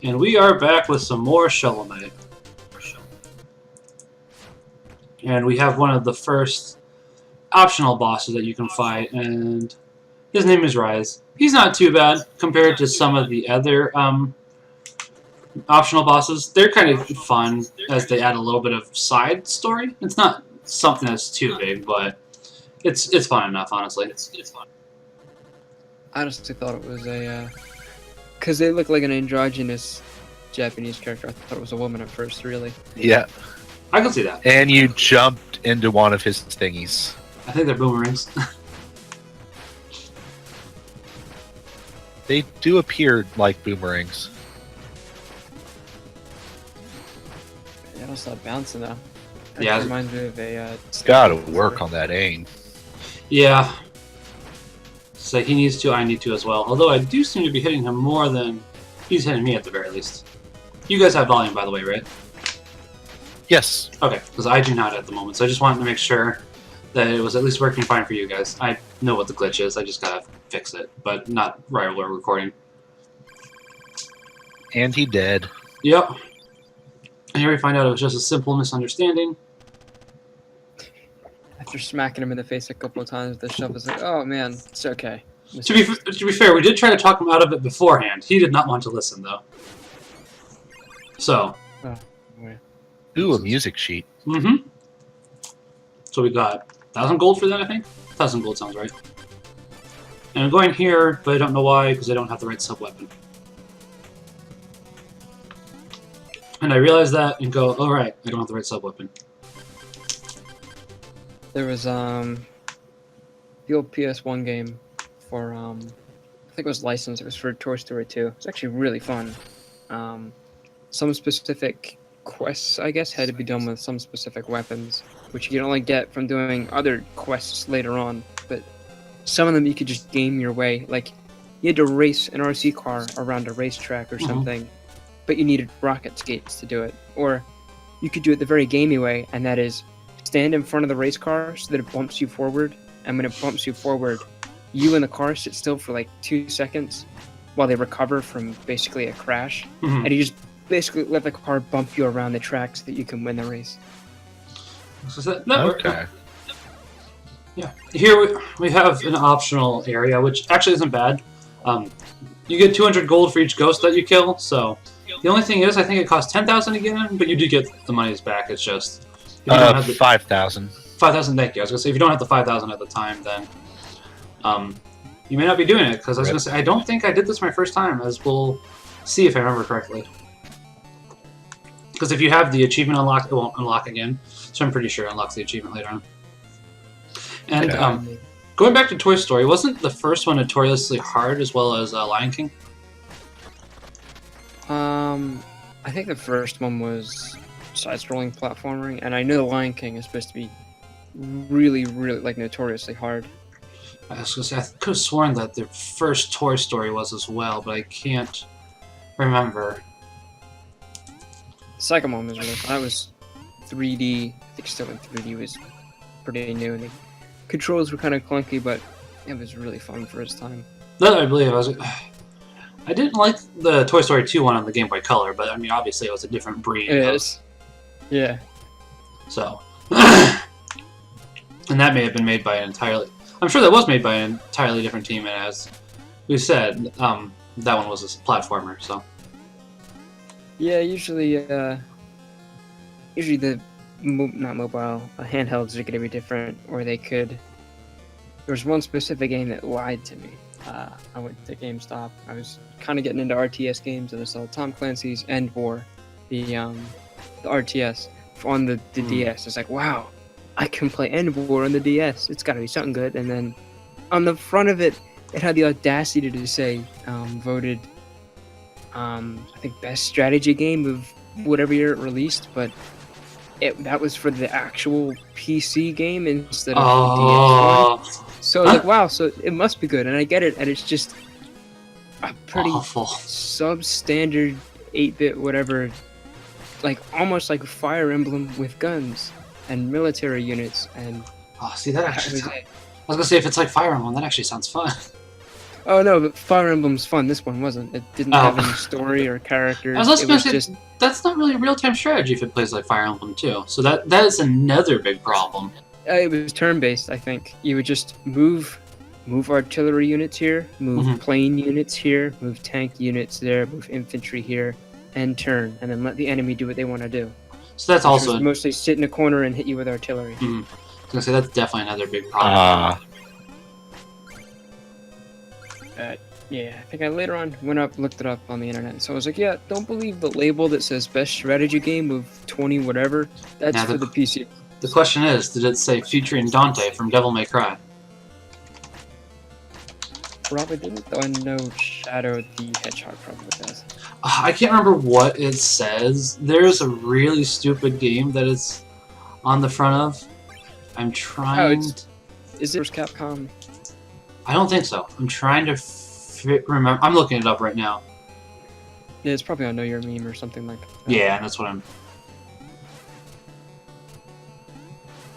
And we are back with some more Shovel Knight. And we have one of the first optional bosses that you can fight, and his name is Rise. He's not too bad compared to some of the other optional bosses. They're kind of fun as they add a little bit of side story. It's not something that's too big, but it's fun enough, honestly. It's fun. I honestly thought it was a, because they look like an androgynous Japanese character. I thought it was a woman at first, really. Yeah. I can see that. And you jumped into one of his thingies. I think they're boomerangs. They do appear like boomerangs. They don't stop bouncing though. That Yeah. reminds me of a. Gotta work on that aim. Yeah. So he needs to, I need to as well. Although I do seem to be hitting him more than he's hitting me at the very least. You guys have volume, by the way, right? Yes. Okay, because I do not at the moment, so I just wanted to make sure that it was at least working fine for you guys. I know what the glitch is, I just gotta fix it, but not right while we're recording. And he dead. Yep. And here we find out it was just a simple misunderstanding. After smacking him in the face a couple of times with the shovel, it's like, oh man, it's okay. To be fair, we did try to talk him out of it beforehand. He did not want to listen, though. So. Oh, yeah. Ooh, a music sheet. Mm-hmm. So we got 1,000 gold for that, I think? 1,000 gold sounds right. And I'm going here, but I don't know why, because I don't have the right sub-weapon. And I realize that and go, oh right, I don't have the right sub-weapon. There was the old PS1 game for I think it was licensed. It was for Toy Story 2. It was actually really fun. Some specific quests, I guess, had to be done with some specific weapons, which you can only get from doing other quests later on. But some of them you could just game your way. Like, you had to race an RC car around a racetrack or something, but you needed rocket skates to do it. Or you could do it the very gamey way, and that is stand in front of the race car so that it bumps you forward, and when it bumps you forward, you and the car sit still for like 2 seconds while they recover from basically a crash, and you just basically let the car bump you around the track so that you can win the race. So that worked. Yeah. Here we have an optional area, which actually isn't bad. You get 200 gold for each ghost that you kill, so the only thing is I think it costs 10,000 to get in, but you do get the monies back. It's just... 5,000. 5,000, thank you. I was going to say, if you don't have the 5,000 at the time, then you may not be doing it, because I was going to say, I don't think I did this my first time, as we'll see if I remember correctly. Because if you have the achievement unlocked, it won't unlock again, so I'm pretty sure it unlocks the achievement later on. And going back to Toy Story, wasn't the first one notoriously hard as well as Lion King? I think the first one was side-scrolling platforming, and I know the Lion King is supposed to be really, really, like, notoriously hard. I was going to say, I could have sworn that the first Toy Story was as well, but I can't remember. The second one was really fun. That was 3D. I think still in 3D was pretty new, and the controls were kind of clunky, but it was really fun for its time. That I believe I didn't like the Toy Story 2 one on the Game Boy Color, but I mean, obviously it was a different breed. It is. Yeah. So. And that may have been made by an entirely... I'm sure that was made by an entirely different team, and as we said, that one was a platformer, so... Yeah, usually the not mobile handhelds are going to be different, or they could. There was one specific game that lied to me. I went to GameStop. I was kind of getting into RTS games, and I saw Tom Clancy's End War, the RTS on the DS. It's like, wow, I can play End War on the DS. It's got to be something good. And then on the front of it, it had the audacity to say voted. I think best strategy game of whatever year it released, but that was for the actual PC game instead of the DS one. So I was like, wow, so it must be good, and I get it, and it's just a pretty substandard 8-bit whatever, like almost like Fire Emblem with guns and military units, and oh, see, that actually... I was gonna say, if it's like Fire Emblem, that actually sounds fun. Oh no, but Fire Emblem's fun. This one wasn't. It didn't have any story or characters. I was also it going was to say, just that's not really real-time strategy if it plays like Fire Emblem 2. So that is another big problem. it was turn-based. I think you would just move artillery units here, move plane units here, move tank units there, move infantry here, and turn, and then let the enemy do what they want to do. So that's also mostly sit in a corner and hit you with artillery. I was going to say that's definitely another big problem. Yeah, I think I later on went up, looked it up on the internet. So I was like, yeah, don't believe the label that says best strategy game of 20 whatever. That's for the PC. The question is, did it say featuring Dante from Devil May Cry? Probably didn't, though I know Shadow the Hedgehog probably does. I can't remember what it says. There's a really stupid game that it's on the front of. I'm trying... Is it Capcom? I don't think so. I'm trying to remember. I'm looking it up right now. Yeah, it's probably on Know Your Meme or something like that. Yeah, that's what I'm...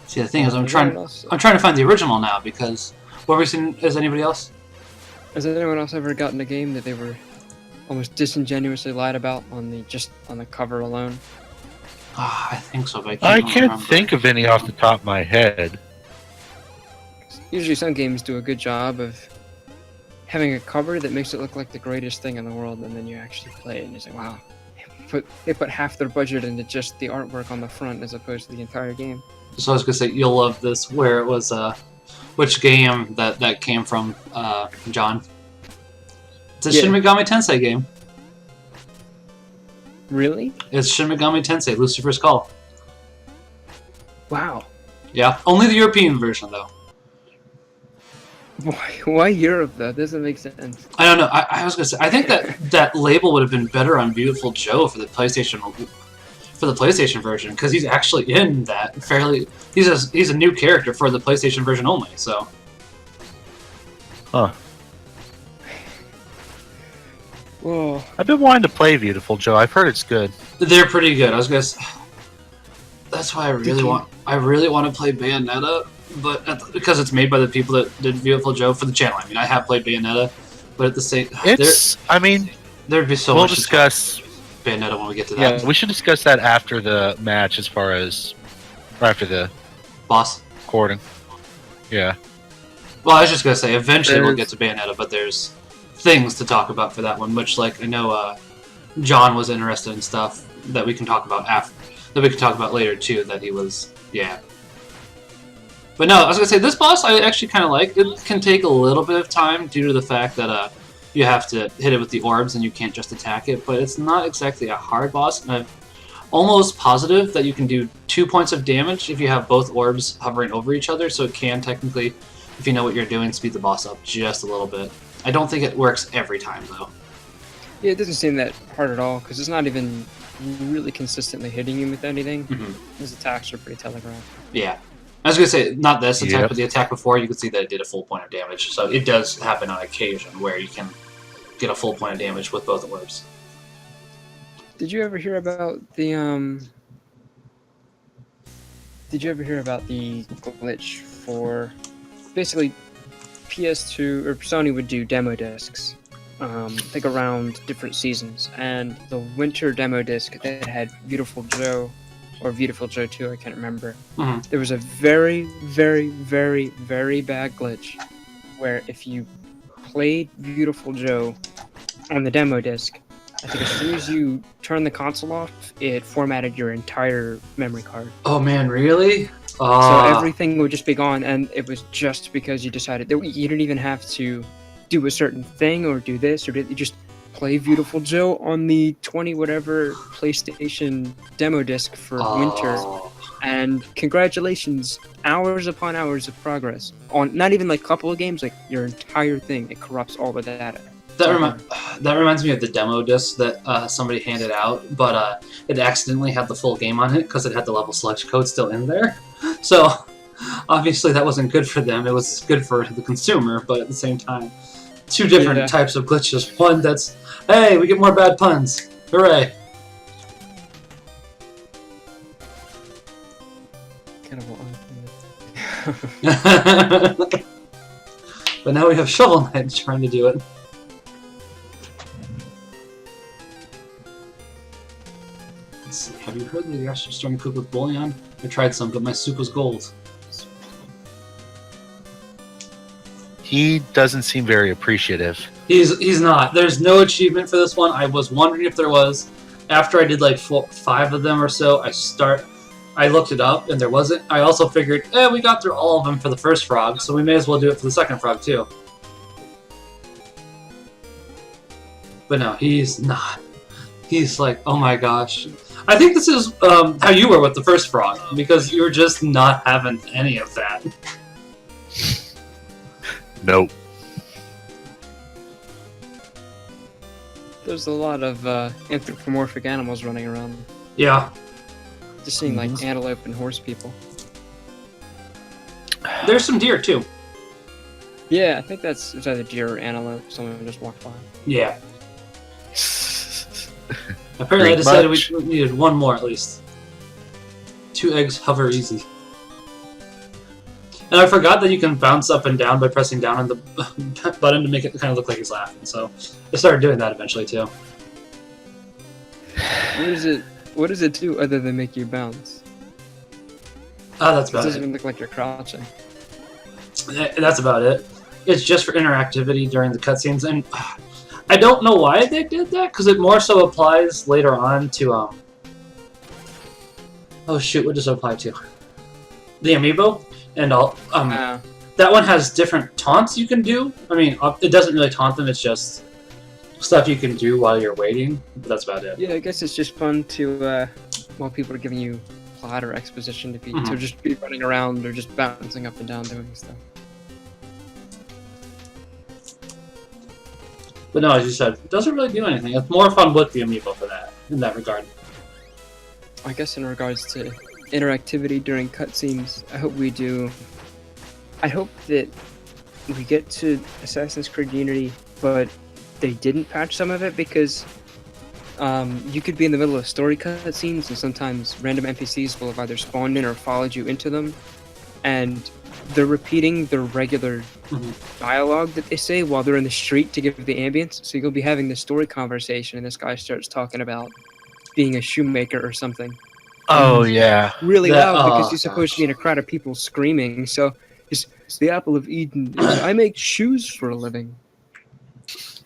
See, the thing is, I'm trying to find the original now, because... What have we seen? Is anybody else? Has anyone else ever gotten a game that they were almost disingenuously lied about on the cover alone? I think so, but I can't think of any off the top of my head. Usually some games do a good job of having a cover that makes it look like the greatest thing in the world, and then you actually play it and you say, wow, they put half their budget into just the artwork on the front as opposed to the entire game. So I was going to say, you'll love this, where it was, which game that came from, John? It's a Shin Megami Tensei game. Really? It's Shin Megami Tensei, Lucifer's Call. Wow. Yeah, only the European version, though. Why Europe, though? Doesn't make sense. I don't know. I was gonna say, I think that label would have been better on Beautiful Joe for the PlayStation version, because he's actually in that fairly. He's a new character for the PlayStation version only. So. Huh. Whoa. I've been wanting to play Beautiful Joe. I've heard it's good. They're pretty good. I was gonna say, that's why I really want to play Bayonetta. But because it's made by the people that did Beautiful Joe for the channel. I mean, I have played Bayonetta, but at the same, there'd be so much. We'll discuss Bayonetta when we get to that. Yeah, we should discuss that after the match, or after the boss recording. Yeah. Well, I was just gonna say, eventually we'll get to Bayonetta, but there's things to talk about for that one. Which, like, I know John was interested in stuff that we can talk about later too. That he was, yeah. But no, I was going to say, this boss I actually kind of like. It can take a little bit of time due to the fact that you have to hit it with the orbs and you can't just attack it, but it's not exactly a hard boss. And I'm almost positive that you can do 2 points of damage if you have both orbs hovering over each other, so it can technically, if you know what you're doing, speed the boss up just a little bit. I don't think it works every time, though. Yeah, it doesn't seem that hard at all, because it's not even really consistently hitting you with anything. His attacks are pretty telegraphed. Yeah. I was going to say, not this attack, but the attack before, you could see that it did a full point of damage. So it does happen on occasion where you can get a full point of damage with both orbs. Did you ever hear about the glitch for basically PS2 or Sony would do demo discs, like around different seasons, and the winter demo disc that had Beautiful Joe or Beautiful Joe 2, I can't remember. There was a very, very, very, very bad glitch where if you played Beautiful Joe on the demo disc, I think as soon as you turn the console off, it formatted your entire memory card. Oh man, really? So everything would just be gone, and it was just because you decided that you didn't even have to do a certain thing or do this, or you just play Beautiful Joe on the 20 whatever PlayStation demo disc for winter, and congratulations, hours upon hours of progress on not even like a couple of games, like your entire thing. It corrupts all the data. That reminds me of the demo disc that somebody handed out, but it accidentally had the full game on it because it had the level selection code still in there. So obviously that wasn't good for them. It was good for the consumer, but at the same time, two different types of glitches. One that's, hey, we get more bad puns. Hooray. Kind of But now we have Shovel Knight trying to do it. Let's see, have you heard that you're actually starting to cook with bouillon? I tried some, but my soup was gold. He doesn't seem very appreciative. He's not. There's no achievement for this one. I was wondering if there was. After I did like 5 of them or so, I looked it up and there wasn't. I also figured, we got through all of them for the first frog, so we may as well do it for the second frog too. But no, he's not. He's like, oh my gosh. I think this is how you were with the first frog, because you were just not having any of that. Nope. There's a lot of anthropomorphic animals running around. Yeah. Just seeing like antelope and horse people. There's some deer too. Yeah, I think it's either deer or antelope. Someone just walked by. Yeah. Apparently I decided we needed one more at least. 2 eggs hover easy. And I forgot that you can bounce up and down by pressing down on the button to make it kind of look like he's laughing, so I started doing that eventually too. What does it do other than make you bounce? Oh, that's about It doesn't it. even look like you're crouching. That's about it. It's just for interactivity during the cutscenes, and I don't know why they did that, because it more so applies later on to, oh shoot, what does it apply to? The amiibo? And all, that one has different taunts you can do. I mean, it doesn't really taunt them, it's just stuff you can do while you're waiting, but that's about it. Yeah, I guess it's just fun to, while people are giving you plot or exposition to just be running around or just bouncing up and down doing stuff. But no, as you said, it doesn't really do anything. It's more fun with the amiibo for that, in that regard. I guess in regards to interactivity during cutscenes, I hope that we get to Assassin's Creed Unity, but they didn't patch some of it, because you could be in the middle of story cutscenes and sometimes random NPCs will have either spawned in or followed you into them, and they're repeating the regular dialogue that they say while they're in the street to give the ambience. So you'll be having this story conversation and this guy starts talking about being a shoemaker or something. Oh, yeah. Really loud because you're supposed to be in a crowd of people screaming. So it's the apple of Eden. I make shoes for a living.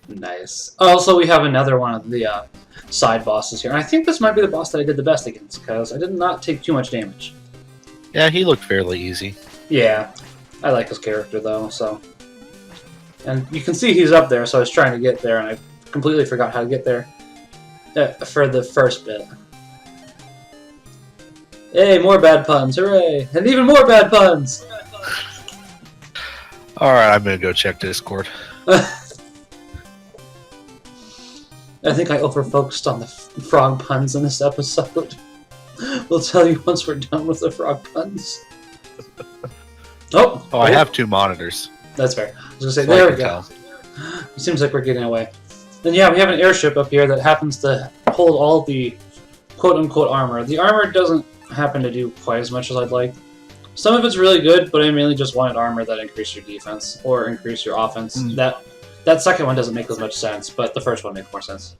Nice. Also, we have another one of the side bosses here. And I think this might be the boss that I did the best against, because I did not take too much damage. Yeah, he looked fairly easy. Yeah. I like his character, though, so... And you can see he's up there, so I was trying to get there, and I completely forgot how to get there for the first bit. Hey, more bad puns, hooray! And even more bad puns! Alright, I'm gonna go check Discord. I think I over-focused on the frog puns in this episode. We'll tell you once we're done with the frog puns. Oh, I have 2 monitors. That's fair. I was gonna say, So there I we can go. tell. It seems like we're getting away. Then yeah, we have an airship up here that happens to hold all the quote-unquote armor. The armor doesn't happen to do quite as much as I'd like. Some of it's really good, but I mainly just wanted armor that increased your defense or increase your offense. That second one doesn't make as much sense, but the first one makes more sense.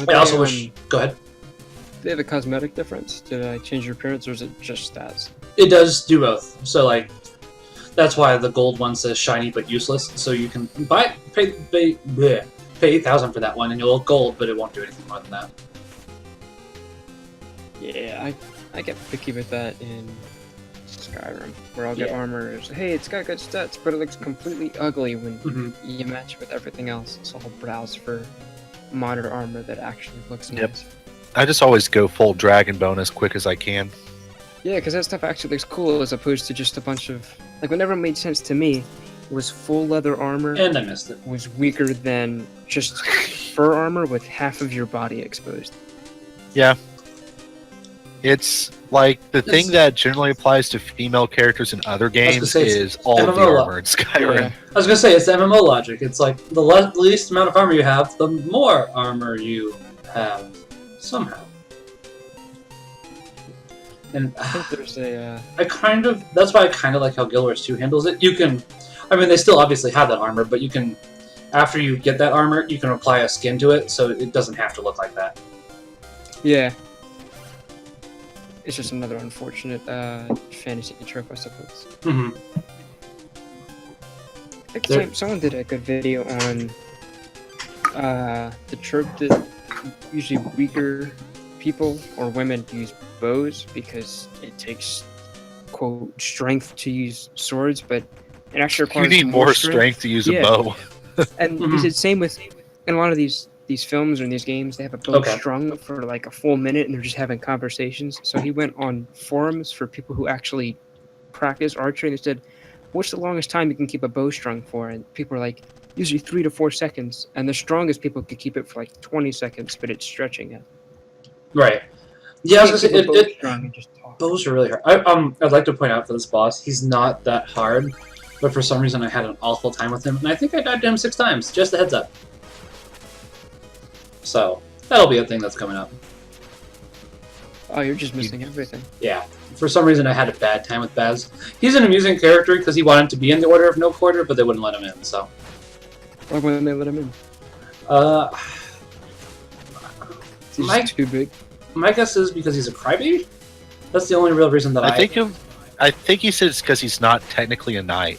I also wish... Go ahead. Do they have a cosmetic difference? Did I change your appearance, or is it just stats? It does do both. So, like, that's why the gold one says shiny but useless. So you can pay 8,000 for that one, and you'll look gold, but it won't do anything more than that. Yeah, I get picky with that in Skyrim, where I'll get armor. Hey, it's got good stats, but it looks completely ugly when you match it with everything else. So I'll browse for modern armor that actually looks nice. I just always go full dragon bone as quick as I can. Yeah, because that stuff actually looks cool as opposed to just a bunch of... Like, whenever it made sense to me was full leather armor... And I missed it. ...was weaker than just fur armor with half of your body exposed. Yeah. It's like the thing that generally applies to female characters in other games is all of the armor in Skyrim. Yeah. I was going to say, it's MMO logic. It's like, the least amount of armor you have, the more armor you have. Somehow. And I think there's a. That's why I kind of like how Guild Wars 2 handles it. You can, I mean, they still obviously have that armor, but you can, after you get that armor, you can apply a skin to it, so it doesn't have to look like that. Yeah. It's just another unfortunate fantasy trope, I suppose. Mm-hmm. I think someone did a good video on the trope that usually weaker people or women use bows because it takes, quote, strength to use swords, but it actually requires you need more strength to use a bow. And he said same with in a lot of these films or in these games, they have a bow strung for like a full minute and they're just having conversations. So he went on forums for people who actually practice archery and they said, what's the longest time you can keep a bow strung for? And people are like, usually 3 to 4 seconds. And the strongest people could keep it for like 20 seconds, but it's stretching it. Right. Yeah, I was gonna say, bows are really hard. I'd like to point out for this boss, he's not that hard, but for some reason I had an awful time with him, and I think I died to him 6 times. Just a heads up. So that'll be a thing that's coming up. Oh, you're just missing everything. Yeah. For some reason I had a bad time with Baz. He's an amusing character because he wanted to be in the Order of No Quarter, but they wouldn't let him in, so. Why wouldn't they let him in? He's too big. My guess is because he's a crybaby. That's the only real reason that I think he said it's because he's not technically a knight.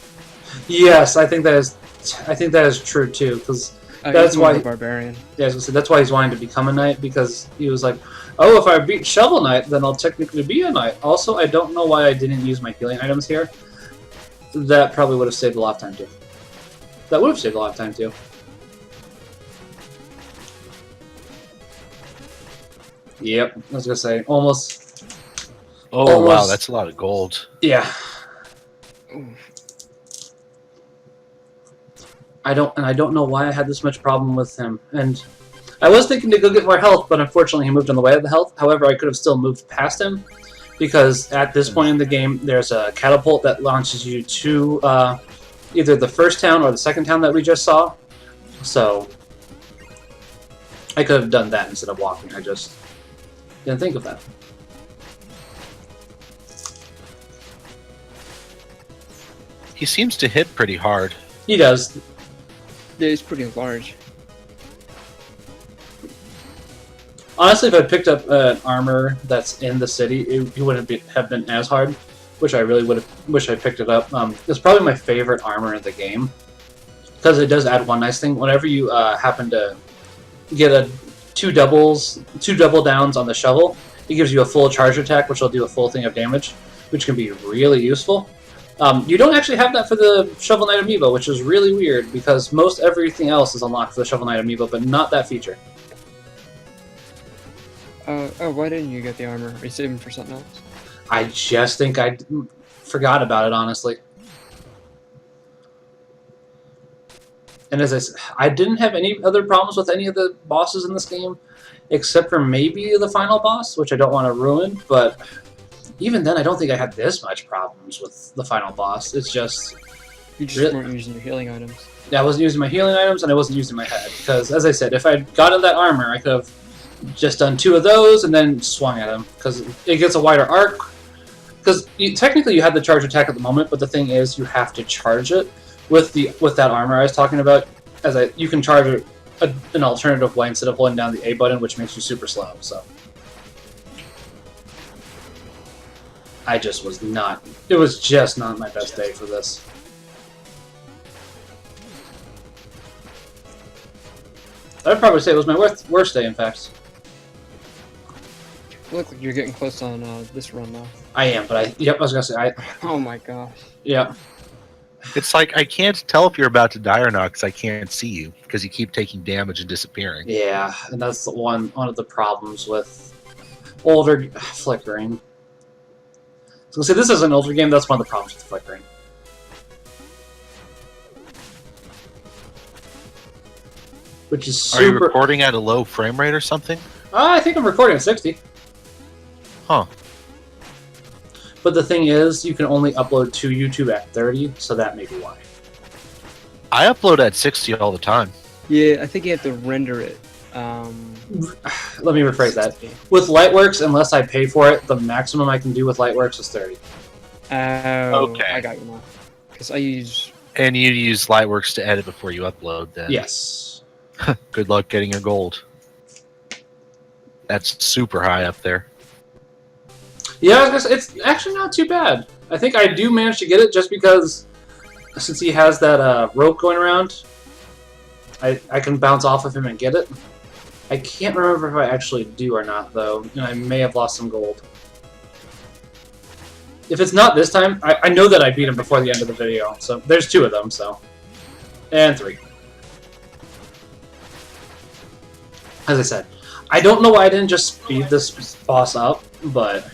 Yes, I think that is true too. Because that's why a barbarian. Yeah, that's why he's wanting to become a knight, because he was like, oh, if I beat Shovel Knight, then I'll technically be a knight. Also, I don't know why I didn't use my healing items here. That probably would have saved a lot of time too. That would have saved a lot of time too. Yep, I was gonna say almost. Oh wow, that's a lot of gold. Yeah. I don't know why I had this much problem with him. And I was thinking to go get more health, but unfortunately he moved on the way of the health. However, I could have still moved past him, because at this point in the game, there's a catapult that launches you to either the first town or the second town that we just saw. So I could have done that instead of walking. I just didn't think of that. He seems to hit pretty hard. He does. Yeah, he's pretty large. Honestly, if I picked up an armor that's in the city, it wouldn't have been as hard, which I really would have wish I picked it up. It's probably my favorite armor in the game, because it does add one nice thing. Whenever you happen to get two double downs on the shovel, it gives you a full charge attack, which will do a full thing of damage, which can be really useful. You don't actually have that for the Shovel Knight amiibo, which is really weird, because most everything else is unlocked for the Shovel Knight amiibo, but not that feature. Oh, why didn't you get the armor? Are you saving for something else? I just think I forgot about it, honestly. And as I said, I didn't have any other problems with any of the bosses in this game, except for maybe the final boss, which I don't want to ruin, but even then I don't think I had this much problems with the final boss. It's just... You just weren't using your healing items. Yeah, I wasn't using my healing items, and I wasn't using my head, because, as I said, if I'd gotten that armor, I could have just done 2 of those and then swung at him, because it gets a wider arc. Because technically you have the charge attack at the moment, but the thing is you have to charge it with that armor I was talking about. You can charge it an alternative way instead of holding down the A button, which makes you super slow. So I just was not. It was just not my best day for this. I'd probably say it was my worst day, in fact. Look like you're getting close on this run now. I am, but I was gonna say Oh my gosh. Yeah. It's like I can't tell if you're about to die or not because I can't see you because you keep taking damage and disappearing. Yeah, and that's one of the problems with older flickering. So say this is an older game. That's one of the problems with flickering. Which is super... Are you recording at a low frame rate or something? I think I'm recording at 60. Huh. But the thing is, you can only upload to YouTube at 30, so that may be why. I upload at 60 all the time. Yeah, I think you have to render it Let me rephrase that. With Lightworks, unless I pay for it, the maximum I can do with Lightworks is 30. Okay. I got you now. Because I use... And you use Lightworks to edit before you upload, then? Yes. Good luck getting your gold. That's super high up there. Yeah, it's actually not too bad. I think I do manage to get it just because, since he has that rope going around, I can bounce off of him and get it. I can't remember if I actually do or not, though, and I may have lost some gold. If it's not this time, I know that I beat him before the end of the video, so there's 2 of them, so. And 3. As I said, I don't know why I didn't just speed this boss up, but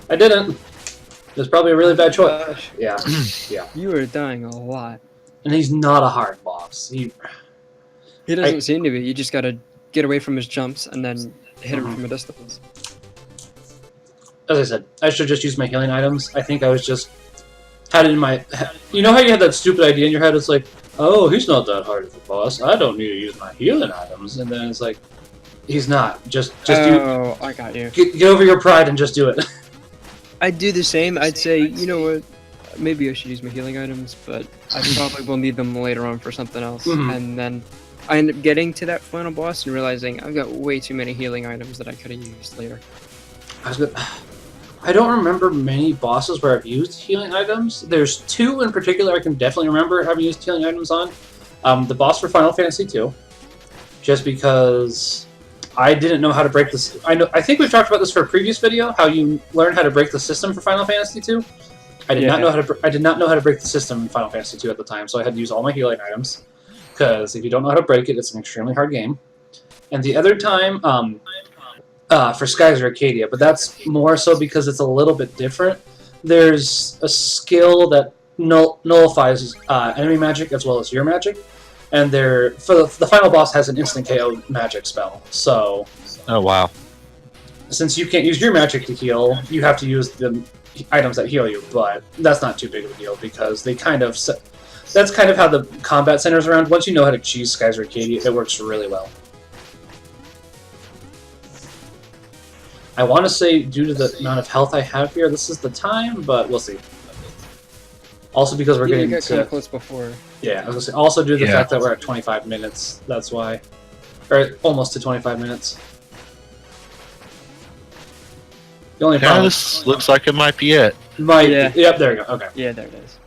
I didn't. It was probably a really bad choice. Yeah, yeah. You were dying a lot. And he's not a hard boss. He doesn't seem to be. You just gotta get away from his jumps and then hit him from a distance. As I said, I should just use my healing items. I think I was just had it in my... You know how you had that stupid idea in your head? It's like, oh, he's not that hard of a boss. I don't need to use my healing items. And then it's like, he's not. Just oh, I got you. Get over your pride and just do it. I'd do the same. I'd say, you know what? Maybe I should use my healing items, but I probably will need them later on for something else. And then I end up getting to that final boss and realizing I've got way too many healing items that I could have used later. I don't remember many bosses where I've used healing items. There's 2 in particular I can definitely remember having used healing items on. The boss for Final Fantasy II, just because I didn't know how to break this. I think we've talked about this for a previous video, how you learn how to break the system for Final Fantasy II. I did not know how to break the system in Final Fantasy II at the time, so I had to use all my healing items. Because if you don't know how to break it, it's an extremely hard game. And the other time, for Skies of Arcadia, but that's more so because it's a little bit different. There's a skill that nullifies enemy magic as well as your magic, and the final boss has an instant KO magic spell. So, oh wow! Since you can't use your magic to heal, you have to use the items that heal you. But that's not too big of a deal because they kind of that's kind of how the combat centers around. Once you know how to cheese Skies of Arcadia, it works really well. I want to say, due to the amount of health I have here, this is the time, but we'll see. Also, because we're getting kind of close before. Yeah, I was gonna say. Also, due to the fact that we're at 25 minutes, that's why, or almost to 25 minutes. The only problem. This looks like it might be it. Yep, there we go. Okay. Yeah, there it is.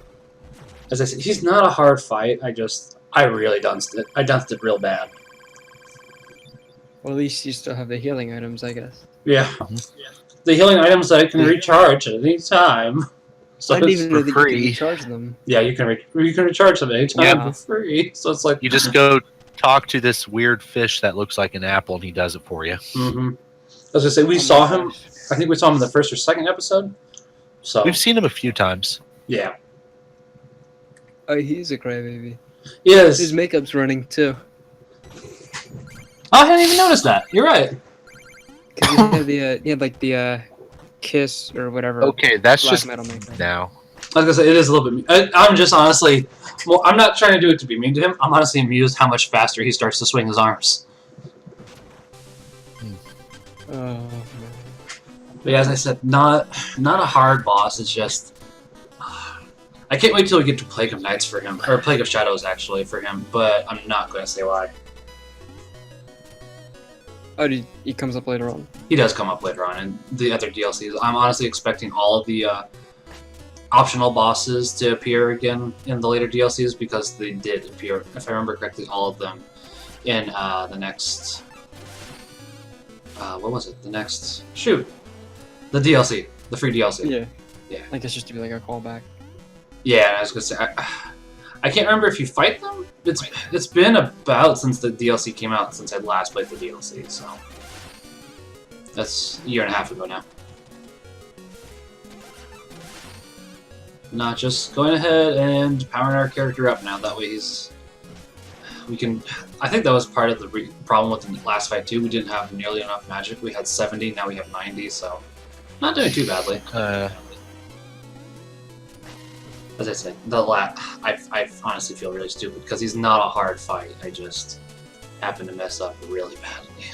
As I said, he's not a hard fight. I really dunced it. I dunced it real bad. Well, at least you still have the healing items, I guess. Yeah. The healing items that I can recharge at any time. So I didn't even know that free. you can recharge them. Yeah, you can recharge them anytime for free. So it's like you just go talk to this weird fish that looks like an apple, and he does it for you. I was gonna say we saw him. I think we saw him in the first or second episode. So we've seen him a few times. Yeah. Oh, he's a crybaby. Yes. His makeup's running too. Oh, I hadn't even noticed that. You're right. Because he had like the kiss or whatever. Okay, that's black just metal makeup. now. I was gonna say it is a little bit. I'm just honestly. Well, I'm not trying to do it to be mean to him. I'm honestly amused how much faster he starts to swing his arms. Oh man. But yeah, as I said, not a hard boss. It's just. I can't wait till we get to Plague of Nights for him, or Plague of Shadows actually for him. But I'm not going to say why. Oh, he comes up later on. He does come up later on in the other DLCs. I'm honestly expecting all of the optional bosses to appear again in the later DLCs because they did appear, if I remember correctly, all of them in the next. What was it? The next. Shoot! The DLC. The free DLC. Yeah. Yeah. I guess just to be like a callback. Yeah, I was gonna say. I can't remember if you fight them. It's been about since the DLC came out since I last played the DLC, so that's a year and a half ago now. Not just going ahead and powering our character up now. That way we can. I think that was part of the problem with the last fight too. We didn't have nearly enough magic. We had 70, now we have 90, so not doing too badly. As I said, I honestly feel really stupid because he's not a hard fight. happen to mess up really badly.